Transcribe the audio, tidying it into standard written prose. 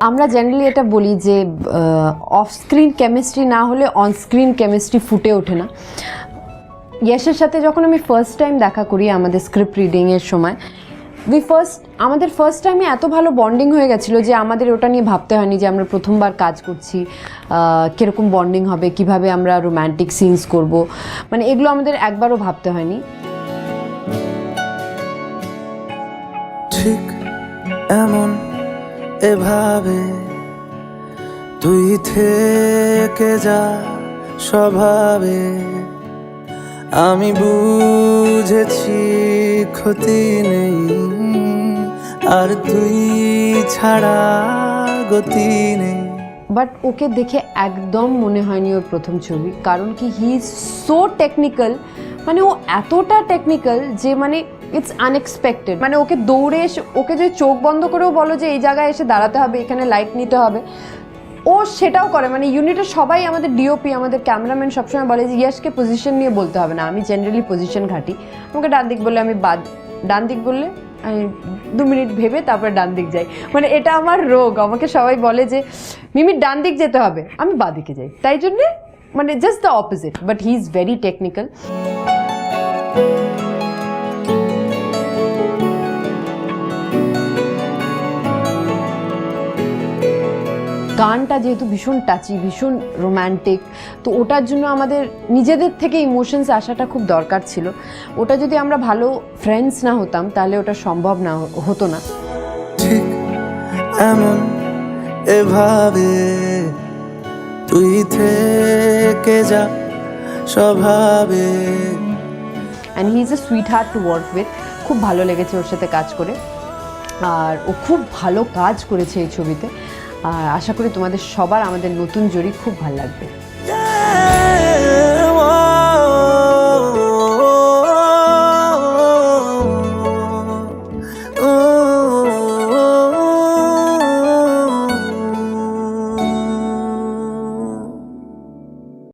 আমরা জেনারেলি এটা বলি যে অফ স্ক্রিন কেমিস্ট্রি না হলে অন স্ক্রিন কেমিস্ট্রি ফুটে ওঠে না। ইয়েশের সাথে যখন আমি ফার্স্ট টাইম দেখা করি আমাদের স্ক্রিপ্ট রিডিংয়ের সময়, আমাদের ফার্স্ট টাইমে এত ভালো বন্ডিং হয়ে গেছিলো যে আমাদের ওটা নিয়ে ভাবতে হয়নি যে আমরা প্রথমবার কাজ করছি, কীরকম বন্ডিং হবে, কিভাবে আমরা রোম্যান্টিক সিনস করব, মানে এগুলো আমাদের একবারও ভাবতে হয়নি। ঠিক এমন এভাবে তুই থেকে যা স্বভাবে, আমি বুঝেছি ক্ষতি নেই আর তুই ছাড়া গতি নেই। বাট ওকে দেখে একদম মনে হয়নি ওর প্রথম ছবি, কারণ কি হি ইজ সো টেকনিক্যাল, মানে ও এতটা টেকনিক্যাল যে মানে ইটস আনএক্সপেক্টেড। মানে ওকে দৌড়ে এসে, ওকে যে চোখ বন্ধ করেও বলো যে এই জায়গায় এসে দাঁড়াতে হবে, এখানে লাইট নিতে হবে, ও সেটাও করে। মানে ইউনিটের সবাই, আমাদের ডিওপি, আমাদের ক্যামেরাম্যান সবসময় বলে যে ইয়াশকে পজিশন নিয়ে বলতে হবে না, আমি জেনারেলি পজিশন ঘাটি। আমাকে ডান দিক বললে আমি ডান দিক বললে আমি 2 মিনিট ভেবে তারপরে ডান দিক যাই। মানে এটা আমার রোগ, আমাকে সবাই বলে যে মিমির ডান দিক যেতে হবে, আমি বাঁ দিকে যাই। তাই জন্যে মানে just the opposite, but he is very technical. গানটা যেহেতু ভীষণ টাচি, ভীষণ রোম্যান্টিক, তো ওটার জন্য আমাদের নিজেদের থেকে ইমোশনস আসাটা খুব দরকার ছিল। ওটা যদি আমরা ভালো ফ্রেন্ডস না হতাম তাহলে ওটা সম্ভব না হতো না। ঠিক এমন এভাবে তুই থেকে যা স্বভাবে। And he is a sweet heart to work with. খুব ভালো লেগেছে ওর সাথে কাজ করে, আর ও খুব ভালো কাজ করেছে এই ছবিতে। আর আশা করি তোমাদের সবার আমাদের নতুন জুড়ি খুব ভালো লাগবে।